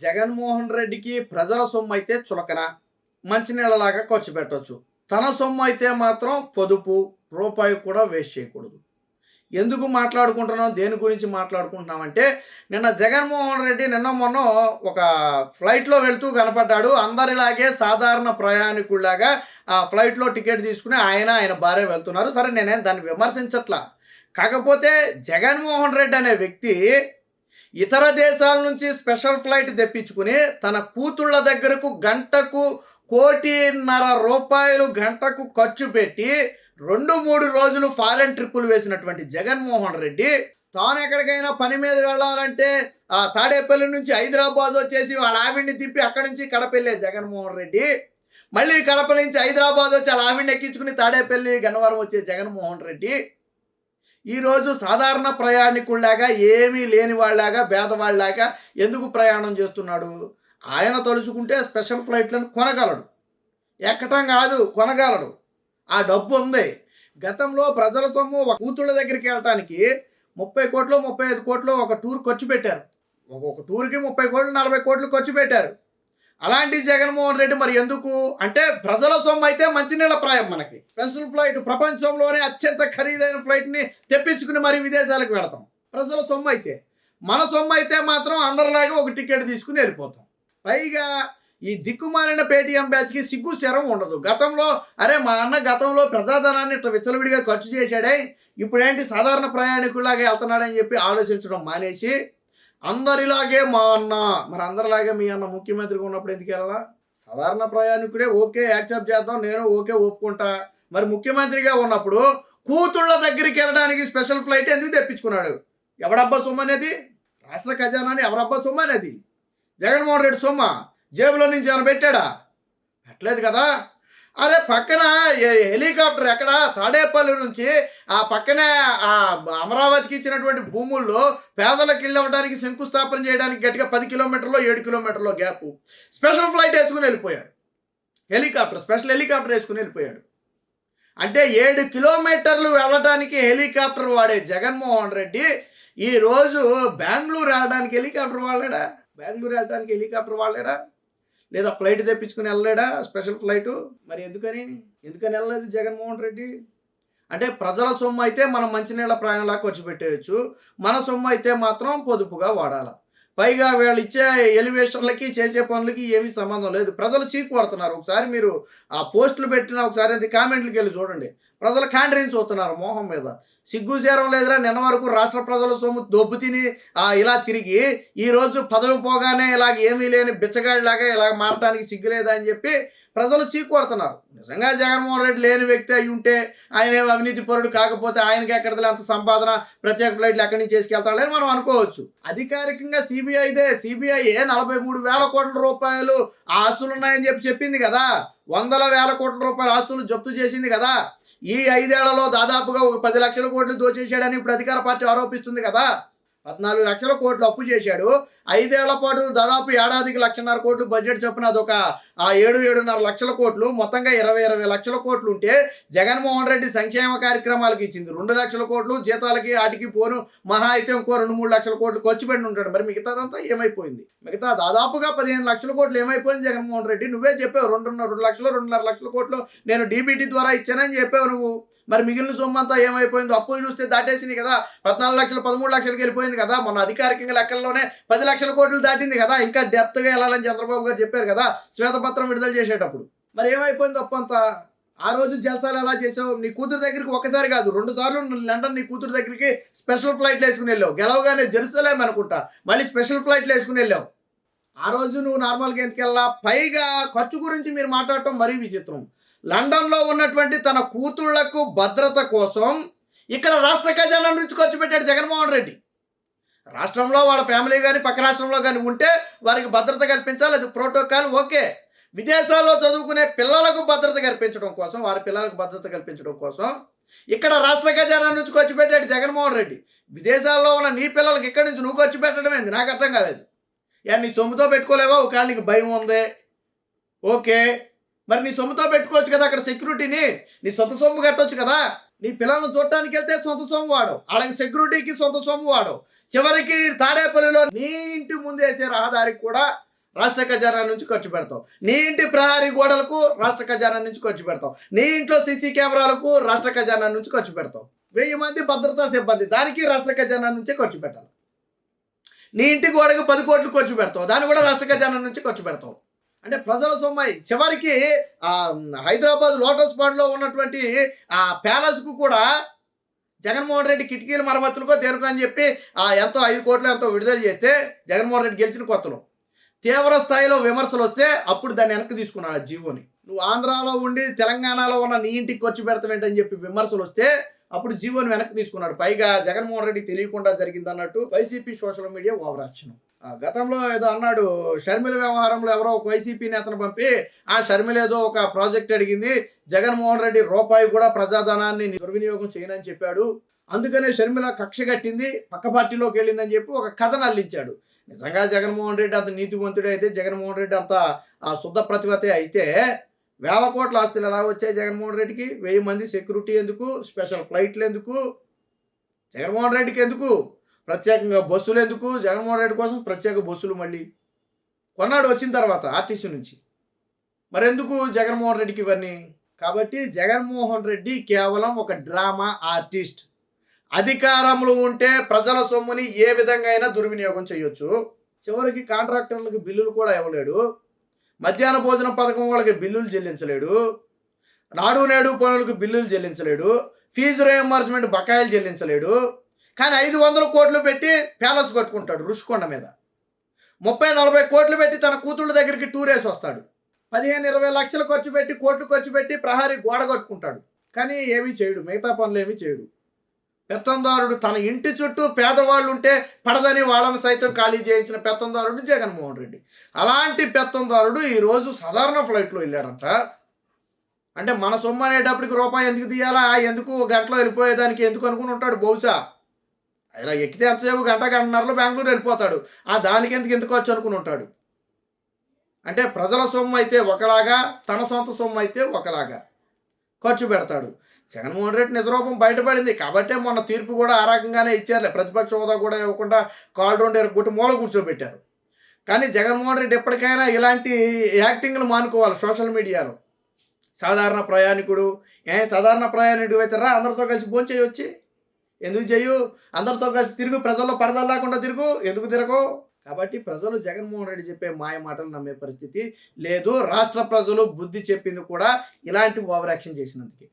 జగన్మోహన్ రెడ్డికి ప్రజల సొమ్ము అయితే చులకన, మంచినీళ్ళలాగా ఖర్చు పెట్టొచ్చు. తన సొమ్ము అయితే మాత్రం పొదుపు, రూపాయి కూడా వేస్ట్ చేయకూడదు. ఎందుకు మాట్లాడుకుంటున్నాం, దేని గురించి మాట్లాడుకుంటున్నామంటే, నిన్న జగన్మోహన్ రెడ్డి నిన్న మొన్న ఒక ఫ్లైట్లో వెళ్తూ కనపడ్డాడు. అందరిలాగే సాధారణ ప్రయాణికుల్లాగా ఆ ఫ్లైట్లో టికెట్ తీసుకుని ఆయన భార్య వెళ్తున్నారు. సరే, నేనేం దాన్ని విమర్శించట్లా. కాకపోతే జగన్మోహన్ రెడ్డి అనే వ్యక్తి ఇతర దేశాల నుంచి స్పెషల్ ఫ్లైట్ తెప్పించుకుని తన కూతుళ్ళ దగ్గరకు గంటకు 1,50,00,000 రూపాయలు గంటకు ఖర్చు పెట్టి 2-3 రోజులు ఫారెన్ ట్రిప్పులు వేసినటువంటి జగన్మోహన్ రెడ్డి తాను ఎక్కడికైనా పని మీద వెళ్ళాలంటే ఆ తాడేపల్లి నుంచి హైదరాబాద్ వచ్చేసి వాళ్ళ ఆవిడ్ని తిప్పి అక్కడి నుంచి కడప వెళ్ళే జగన్మోహన్ రెడ్డి మళ్ళీ కడప నుంచి హైదరాబాద్ వచ్చి వాళ్ళ ఆవిడ్ని ఎక్కించుకుని తాడేపల్లి గన్నవరం వచ్చే జగన్మోహన్ రెడ్డి ఈరోజు సాధారణ ప్రయాణికుల్లాగా, ఏమీ లేని వాళ్ళలాగా, పేదవాళ్ళలాగా ఎందుకు ప్రయాణం చేస్తున్నాడు? ఆయన తలుచుకుంటే స్పెషల్ ఫ్లైట్లను కొనగలడు, ఎక్కటం కాదు కొనగలడు. ఆ డబ్బు ఉంది. గతంలో ప్రజల సొమ్ము ఒక కూతుళ్ళ దగ్గరికి వెళ్ళటానికి 30 కోట్లు 35 కోట్లు ఒక టూర్ ఖర్చు పెట్టారు. ఒక టూర్కి 30 కోట్లు 40 కోట్లు ఖర్చు పెట్టారు. అలాంటి జగన్మోహన్ రెడ్డి మరి ఎందుకు అంటే, ప్రజల సొమ్ము అయితే మంచినీళ్ళ ప్రాయం. మనకి స్పెషల్ ఫ్లైట్, ప్రపంచంలోనే అత్యంత ఖరీదైన ఫ్లైట్ని తెప్పించుకుని మరి విదేశాలకు వెళతాం. ప్రజల సొమ్ము అయితే, మన సొమ్ము అయితే మాత్రం అందరిలాగా ఒక టికెట్ తీసుకుని వెళ్ళిపోతాం. పైగా ఈ దిక్కుమాలిన పేటీఎం బ్యాచ్కి సిగ్గు శరం ఉండదు. గతంలో అరే మా అన్న గతంలో ప్రజాధనాన్ని ఇట్లా విచ్చలవిడిగా ఖర్చు చేశాడే, ఇప్పుడేంటి సాధారణ ప్రయాణికుల్లాగా వెళ్తున్నాడని చెప్పి ఆలోచించడం మానేసి, అందరిలాగే మా అన్న, మరి అందరిలాగే మీ అన్న ముఖ్యమంత్రిగా ఉన్నప్పుడు ఎందుకు వెళ్ళాలా? సాధారణ ప్రయాణికుడే ఓకే యాక్సెప్ట్ చేద్దాం, నేను ఓకే ఒప్పుకుంటా. మరి ముఖ్యమంత్రిగా ఉన్నప్పుడు కూతుళ్ళ దగ్గరికి వెళ్ళడానికి స్పెషల్ ఫ్లైట్ ఎందుకు తెప్పించుకున్నాడు? ఎవడబ్బా సొమ్ము అనేది? రాష్ట్ర ఖజానాని ఎవరబ్బా సొమ్ము అనేది? జగన్మోహన్ రెడ్డి సొమ్మ జేబులో నుంచి ఏమైనా పెట్టాడా? పెట్టలేదు కదా. అరే పక్కన హెలికాప్టర్ ఎక్కడ? తాడేపల్లి నుంచి ఆ పక్కనే ఆ అమరావతికి ఇచ్చినటువంటి భూముల్లో పేదలకు ఇల్లు అవ్వడానికి శంకుస్థాపన చేయడానికి గట్టిగా 10 కిలోమీటర్లో 7 కిలోమీటర్లో గ్యాప్ స్పెషల్ ఫ్లైట్ వేసుకుని వెళ్ళిపోయాడు. హెలికాప్టర్, స్పెషల్ హెలికాప్టర్ వేసుకుని వెళ్ళిపోయాడు. అంటే 7 కిలోమీటర్లు వెళ్ళడానికి హెలికాప్టర్ వాడే జగన్మోహన్ రెడ్డి ఈరోజు బెంగళూరు వెళ్ళడానికి హెలికాప్టర్ వాడలేడా? బెంగళూరు వెళ్ళడానికి హెలికాప్టర్ వాడలేడా? లేదా ఫ్లైట్ తెప్పించుకుని వెళ్ళలేడా స్పెషల్ ఫ్లైటు? మరి ఎందుకని వెళ్ళలేదు జగన్మోహన్ రెడ్డి? అంటే ప్రజల సొమ్ము అయితే మనం మంచినీళ్ళ ప్రాయంలా ఖర్చు పెట్టేయచ్చు, మన సొమ్ము అయితే మాత్రం పొదుపుగా వాడాలి. పైగా వీళ్ళు ఇచ్చే ఎలివేషన్లకి చేసే పనులకి ఏమీ సంబంధం లేదు. ప్రజలు చీకు పడుతున్నారు. ఒకసారి మీరు ఆ పోస్టులు పెట్టిన ఒకసారి అది కామెంట్లకి వెళ్ళి చూడండి. ప్రజలు క్యాండ్రీని చూస్తున్నారు మొహం మీద. సిగ్గు చేరం లేదురా. నిన్న వరకు రాష్ట్ర ప్రజల సొమ్ము దొబ్బు తిని ఇలా తిరిగి ఈరోజు పదవి పోగానే ఇలాగ ఏమీ లేని బిచ్చగాడిలాగా ఇలా మారటానికి సిగ్గు లేదా అని చెప్పి ప్రజలు చీకొడుతున్నారు. నిజంగా జగన్మోహన్ రెడ్డి లేని వ్యక్తి అయి ఉంటే, ఆయన అవినీతి పరుడు కాకపోతే ఆయనకి ఎక్కడిది అంత సంపాదన, ప్రత్యేక ఫ్లైట్లు ఎక్కడి నుంచి చేసుకెళ్తాడని మనం అనుకోవచ్చు. అధికారికంగా సిబిఐ 43,000 కోట్ల రూపాయలు ఆస్తులు ఉన్నాయని చెప్పింది కదా. 100,000 కోట్ల రూపాయల ఆస్తులు జప్తు చేసింది కదా. ఈ 5 ఏళ్లలో దాదాపుగా ఒక 10 లక్షల కోట్లు దోచేశాడని ఇప్పుడు అధికార పార్టీ ఆరోపిస్తుంది కదా. 14 లక్షల కోట్లు అప్పు చేశాడు. 5 ఏళ్ల పాటు దాదాపు ఏడాదికి 1,50,000 కోట్లు బడ్జెట్ చొప్పున అదొక 7-7.5 లక్షల కోట్లు, మొత్తంగా 20 లక్షల కోట్లు ఉంటే జగన్మోహన్ రెడ్డి సంక్షేమ కార్యక్రమాలకు ఇచ్చింది 2 లక్షల కోట్లు, జీతాలకి ఆటికి పోను మహా అయితే ఇంకో 2-3 లక్షల కోట్లు ఖర్చు పెట్టి ఉంటాడు. మరి మిగతాదంతా ఏమైపోయింది? మిగతా దాదాపుగా 15 లక్షల కోట్లు ఏమైపోయింది జగన్మోహన్ రెడ్డి? నువ్వే చెప్పావు 2 లక్షలు 2.5 లక్షల కోట్లు నేను డీబీటీ ద్వారా ఇచ్చానని చెప్పావు నువ్వు. మరి మిగిలిన సొమ్ము అంతా ఏమైపోయిందో? అప్పులు చూస్తే దాటేసింది కదా. 14 లక్షలు 13 లక్షలకి వెళ్ళిపోయింది కదా. మొన్న అధికారికంగా లెక్కల్లోనే 10 లక్షల కోట్లు దాటింది కదా. ఇంకా డెప్త్గా వెళ్ళాలని చంద్రబాబు గారు చెప్పారు కదా శ్వేతపత్రం విడుదల చేసేటప్పుడు. మరి ఏమైపోయింది అప్పు అంతా? ఆ రోజు జల్సాలు ఎలా చేసావు? నీ కూతురు దగ్గరికి ఒకసారి కాదు 2 సార్లు లండన్ నీ కూతురు దగ్గరికి స్పెషల్ ఫ్లైట్లు వేసుకుని వెళ్ళావు. గెలవగానే జెరూసలేం అనుకుంటా మళ్ళీ స్పెషల్ ఫ్లైట్లు వేసుకుని వెళ్ళావు. ఆ రోజు నువ్వు నార్మల్గా ఎందుకు వెళ్ళా? పైగా ఖర్చు గురించి మీరు మాట్లాడటం మరీ విచిత్రం. లండన్లో ఉన్నటువంటి తన కూతుళ్లకు భద్రత కోసం ఇక్కడ రాష్ట్ర ఖజానా నుంచి ఖర్చు పెట్టాడు జగన్మోహన్ రెడ్డి. రాష్ట్రంలో వాళ్ళ ఫ్యామిలీ కానీ పక్క రాష్ట్రంలో కానీ ఉంటే వారికి భద్రత కల్పించాలి, అది ప్రోటోకాల్ ఓకే. విదేశాల్లో చదువుకునే పిల్లలకు భద్రత కల్పించడం కోసం, వారి పిల్లలకు భద్రత కల్పించడం కోసం ఇక్కడ రాష్ట్ర ఖజానా నుంచి ఖర్చు పెట్టాడు జగన్మోహన్ రెడ్డి. విదేశాల్లో ఉన్న నీ పిల్లలకి ఇక్కడి నుంచి నువ్వు ఖర్చు పెట్టడం ఏంది? నాకు అర్థం కాలేదు. నీ సొమ్ముతో పెట్టుకోలేవా? ఒకవేళ నీకు భయం ఉంది ఓకే, మరి నీ సొమ్ముతో పెట్టుకోవచ్చు కదా అక్కడ సెక్యూరిటీని. నీ సొంత సొమ్ము కట్టవచ్చు కదా. నీ పిల్లలను చూడటానికి వెళ్తే సొంత సొమ్ము వాడు, అలాగే సెక్యూరిటీకి సొంత సొమ్ము వాడు. చివరికి తాడేపల్లిలో నీ ఇంటి ముందు వేసే రహదారికి కూడా రాష్ట్ర ఖజానా నుంచి ఖర్చు పెడతావు. నీ ఇంటి ప్రహరీ గోడలకు రాష్ట్ర ఖజానా నుంచి ఖర్చు పెడతావు. నీ ఇంట్లో సీసీ కెమెరాలకు రాష్ట్ర ఖజానా నుంచి ఖర్చు పెడతావు. 1000 మంది భద్రతా సిబ్బంది, దానికి రాష్ట్ర ఖజానా నుంచే ఖర్చు పెట్టాలి. నీ ఇంటి గోడకు 10 కోట్లు ఖర్చు పెడతావు, దాన్ని కూడా రాష్ట్ర ఖజానా నుంచి ఖర్చు పెడతావు. అంటే ప్రజల సొమ్మాయి. చివరికి హైదరాబాద్ లోటస్ పాండ్లో ఉన్నటువంటి ఆ ప్యాలెస్కు కూడా జగన్మోహన్ రెడ్డి కిటికీల మరమ్మతులకో దేనికో అని చెప్పి ఎంతో 5 కోట్లు ఎంతో విడుదల చేస్తే, జగన్మోహన్ రెడ్డి గెలిచిన కొత్తలో తీవ్ర స్థాయిలో విమర్శలు వస్తే అప్పుడు దాన్ని వెనక్కి తీసుకున్నాడు ఆ జీవోని. నువ్వు ఆంధ్రాలో ఉండి తెలంగాణలో ఉన్న నీ ఇంటికి ఖర్చు పెడతావేంటని చెప్పి విమర్శలు వస్తే అప్పుడు జీవోని వెనక్కి తీసుకున్నాడు. పైగా జగన్మోహన్ రెడ్డి తెలియకుండా జరిగింది అన్నట్టు YCP social media over action. గతంలో ఏదో అన్నాడు, షర్మిల వ్యవహారంలో ఎవరో ఒక వైసీపీ నేతను పంపి ఆ షర్మిల ఏదో ఒక ప్రాజెక్ట్ అడిగింది, జగన్మోహన్ రెడ్డి రూపాయి కూడా ప్రజాధనాన్ని దుర్వినియోగం చేయనని చెప్పాడు, అందుకనే షర్మిల కక్ష కట్టింది, పక్క పార్టీలోకి వెళ్ళిందని చెప్పి ఒక కథను అల్లించాడు. నిజంగా జగన్మోహన్ రెడ్డి అంత నీతివంతుడే అయితే, జగన్మోహన్ రెడ్డి అంత శుద్ధ ప్రతిభతే అయితే వేల కోట్ల ఆస్తులు ఎలా వచ్చాయి జగన్మోహన్ రెడ్డికి? 1000 మంది సెక్యూరిటీ ఎందుకు? స్పెషల్ ఫ్లైట్లు ఎందుకు? జగన్మోహన్ రెడ్డికి ఎందుకు ప్రత్యేకంగా బస్సులు ఎందుకు? జగన్మోహన్ రెడ్డి కోసం ప్రత్యేక బస్సులు మళ్ళీ కొన్నాడు వచ్చిన తర్వాత ఆర్టీసీ నుంచి. మరెందుకు జగన్మోహన్ రెడ్డికి ఇవన్నీ? కాబట్టి జగన్మోహన్ రెడ్డి కేవలం ఒక డ్రామా ఆర్టిస్ట్. అధికారంలో ఉంటే ప్రజల సొమ్ముని ఏ విధంగా అయినా దుర్వినియోగం చేయొచ్చు. చివరికి కాంట్రాక్టర్లకు బిల్లులు కూడా ఇవ్వలేడు, మధ్యాహ్న భోజన పథకం వాళ్ళకి బిల్లులు చెల్లించలేడు, నాడు నేడు పనులకు బిల్లులు చెల్లించలేడు, ఫీజు రియంబర్స్మెంట్ బకాయిలు చెల్లించలేడు. కానీ 500 కోట్లు పెట్టి ప్యాలెస్ కట్టుకుంటాడు రుషికొండ మీద. 30-40 కోట్లు పెట్టి తన కూతుళ్ళ దగ్గరికి టూరేసి వస్తాడు. 15-20 లక్షలు ఖర్చు పెట్టి, కోట్లు ఖర్చు పెట్టి ప్రహరీ గోడ కట్టుకుంటాడు. కానీ ఏమీ చేయడు, మిగతా పనులు ఏమీ చేయడు. పెత్తందారుడు. తన ఇంటి చుట్టూ పేదవాళ్ళు ఉంటే పడదని వాళ్ళని సైతం ఖాళీ చేయించిన పెత్తందారుడు జగన్మోహన్ రెడ్డి. అలాంటి పెత్తందారుడు ఈరోజు సాధారణ ఫ్లైట్లో వెళ్ళాడంట. అంటే మన సొమ్ము అనేటప్పటికి రూపాయి ఎందుకు తీయాలా, ఎందుకు గంటలో వెళ్ళిపోయేదానికి ఎందుకు అనుకుని ఉంటాడు బహుశా. ఇలా ఎక్కితే ఎంతసేపు గంటన్నరలో బెంగళూరు వెళ్ళిపోతాడు. దానికి ఎందుకు ఖర్చు అనుకుని ఉంటాడు. అంటే ప్రజల సొమ్ము అయితే ఒకలాగా, తన సొంత సొమ్ము అయితే ఒకలాగా ఖర్చు పెడతాడు. జగన్మోహన్ రెడ్డి నిజరూపం బయటపడింది కాబట్టే మొన్న తీర్పు కూడా ఆ రకంగానే ఇచ్చారులే. ప్రతిపక్ష హోదా కూడా ఇవ్వకుండా కాళ్ళు రెండేరు గుట్టి మూల కూర్చోబెట్టారు. కానీ జగన్మోహన్ రెడ్డి ఎప్పటికైనా ఇలాంటి యాక్టింగ్లు మానుకోవాలి సోషల్ మీడియాలో. సాధారణ ప్రయాణికుడు, సాధారణ ప్రయాణికుడు అయితే రా అందరితో కలిసి భోంచేయొచ్చి, ఎందుకు చేయు? అందరితో కలిసి తిరుగు, ప్రజల్లో పరదాలు లేకుండా తిరుగు, ఎందుకు తిరగవు? కాబట్టి ప్రజలు జగన్మోహన్ రెడ్డి చెప్పే మాయ మాటలు నమ్మే పరిస్థితి లేదు. రాష్ట్ర ప్రజలు బుద్ధి చెప్పింది కూడా ఇలాంటి ఓవర్ యాక్షన్ చేసినందుకే.